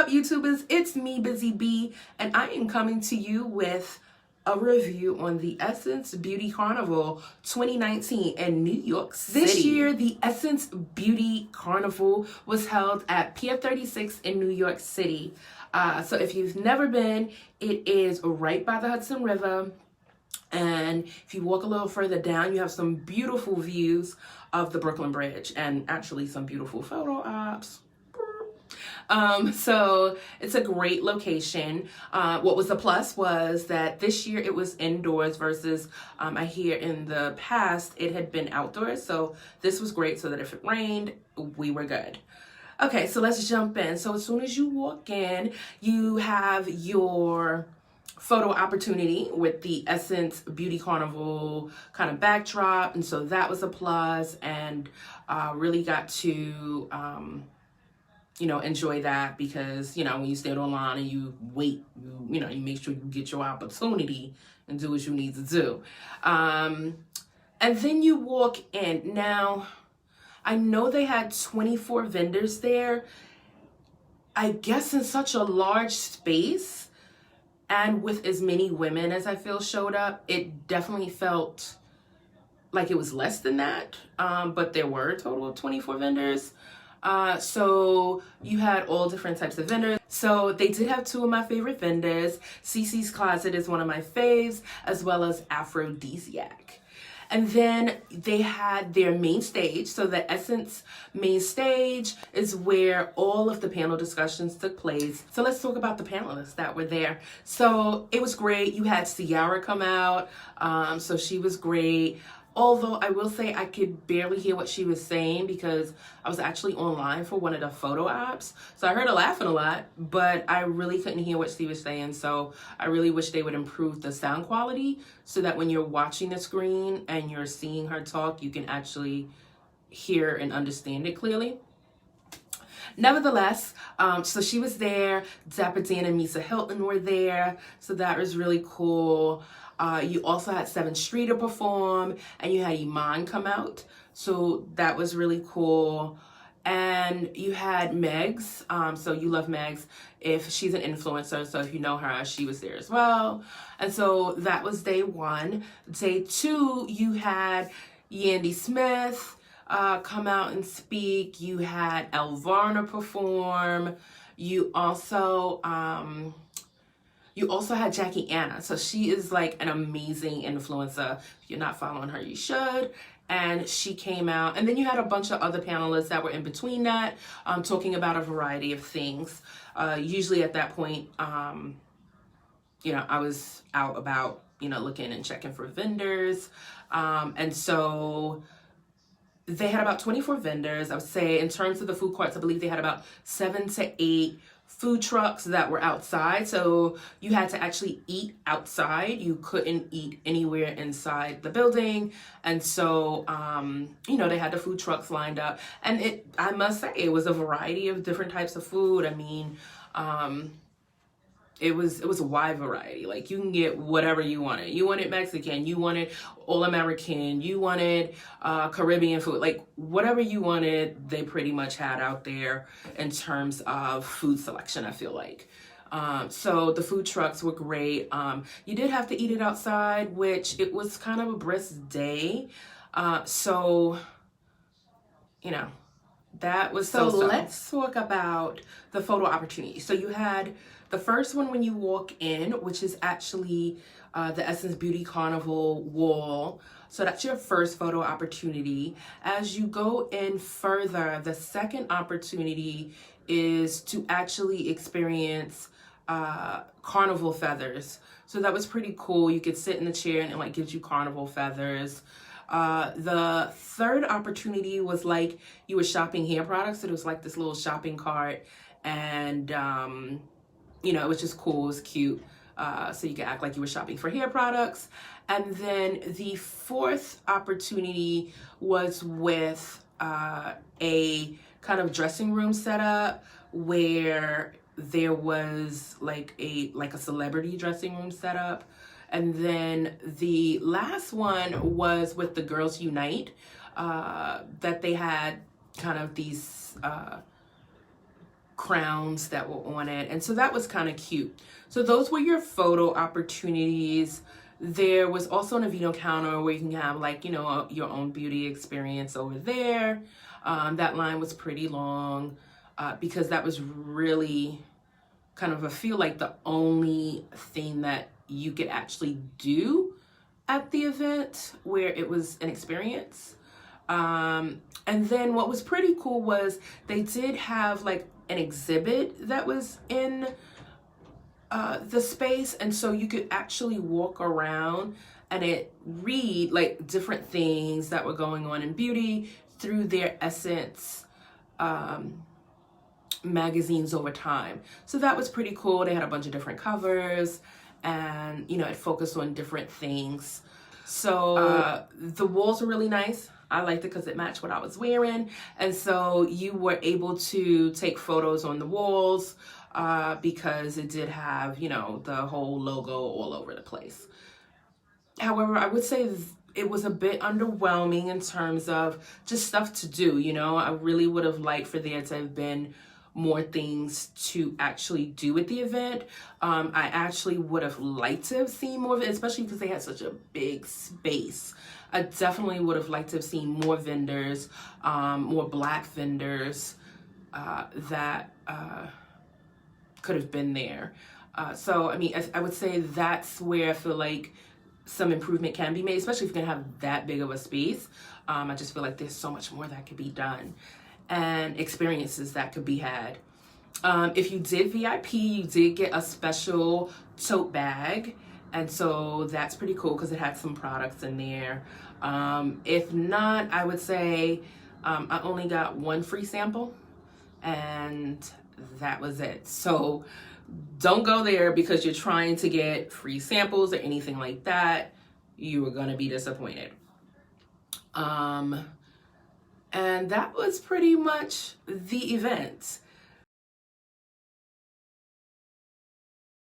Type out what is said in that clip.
up, YouTubers? It's me, Busy Bee, and I am coming to you with a review on the Essence Beauty Carnival 2019 in New York City. This year, the Essence Beauty Carnival was held at Pier 36 in New York City. So if you've never been, it is right by the Hudson River. And if you walk a little further down, you have some beautiful views of the Brooklyn Bridge and actually some beautiful photo ops. So it's a great location. What was a plus was that this year it was indoors versus I hear in the past it had been outdoors. So this was great so that if it rained, we were good. Okay, so let's jump in. So as soon as you walk in, you have your photo opportunity with the Essence Beauty Carnival kind of backdrop. And so that was a plus, and really got to enjoy that because, when you stand online and you wait, you make sure you get your opportunity and do what you need to do. And then you walk in. Now, I know they had 24 vendors there. I guess in such a large space and with as many women as I feel showed up, it definitely felt like it was less than that. But there were a total of 24 vendors. So you had all different types of vendors. So they did have two of my favorite vendors. Cece's Closet is one of my faves, as well as Aphrodisiac. And then they had their main stage. So the Essence main stage is where all of the panel discussions took place. So let's talk about the panelists that were there. So it was great. You had Ciara come out. So she was great. Although I will say I could barely hear what she was saying because I was actually online for one of the photo ops. So I heard her laughing a lot, but I really couldn't hear what she was saying. So I really wish they would improve the sound quality so that when you're watching the screen and you're seeing her talk, you can actually hear and understand it clearly. Nevertheless, so she was there. Dapper Dan and Misa Hilton were there. So that was really cool. You also had Seven Streeter perform, and you had Iman come out. So that was really cool. And you had Megs. So you love Megs if she's an influencer. So if you know her, she was there as well. And so that was day one. Day two, you had Yandy Smith come out and speak. You had Elvarna perform. You also had Jackie Anna. So she is like an amazing influencer. If you're not following her, you should. And she came out. And then you had a bunch of other panelists that were in between that, talking about a variety of things. Usually at that point, I was out about, looking and checking for vendors. And so they had about 24 vendors. I would say in terms of the food courts, I believe they had about 7 to 8 food trucks that were outside. So you had to actually eat outside. You couldn't eat anywhere inside the building. And so, they had the food trucks lined up. And I must say, it was a variety of different types of food. I mean, it was a wide variety. Like you can get whatever you wanted. You wanted Mexican, you wanted all American, you wanted Caribbean food. Like whatever you wanted, they pretty much had out there in terms of food selection, I feel like. So the food trucks were great. You did have to eat it outside, which it was kind of a brisk day. That was so. Let's talk about the photo opportunity. So you had the first one when you walk in, which is actually the Essence Beauty Carnival wall. So that's your first photo opportunity. As you go in further, the second opportunity is to actually experience carnival feathers. So that was pretty cool. You could sit in the chair and it like gives you carnival feathers. The third opportunity was like you were shopping hair products. So it was like this little shopping cart, and it was just cool. It was cute. So you could act like you were shopping for hair products. And then the fourth opportunity was with a kind of dressing room setup where there was like a celebrity dressing room setup. And then the last one was with the Girls Unite, that they had kind of these crowns that were on it. And so that was kind of cute. So those were your photo opportunities. There was also an Avino counter where you can have like, you know, your own beauty experience over there. That line was pretty long because that was really kind of, I feel like, the only thing that you could actually do at the event where it was an experience. And then what was pretty cool was they did have like an exhibit that was in the space, and so you could actually walk around and it read like different things that were going on in beauty through their Essence magazines over time. So that was pretty cool. They had a bunch of different covers, and you know, it focused on different things. So the walls were really nice. I liked it because it matched what I was wearing, and so you were able to take photos on the walls because it did have, you know, the whole logo all over the place. However, I would say it was a bit underwhelming in terms of just stuff to do. You know, I really would have liked for there to have been more things to actually do at the event. I actually would have liked to have seen more of it, especially because they had such a big space. I definitely would have liked to have seen more vendors, more Black vendors that could have been there. So, I mean, I would say that's where I feel like some improvement can be made, especially if you're gonna have that big of a space. I just feel like there's so much more that could be done and experiences that could be had. If you did VIP, you did get a special tote bag, and so that's pretty cool because it had some products in there. If not, I would say I only got one free sample, and that was it. So don't go there because you're trying to get free samples or anything like that. You are going to be disappointed. And that was pretty much the event.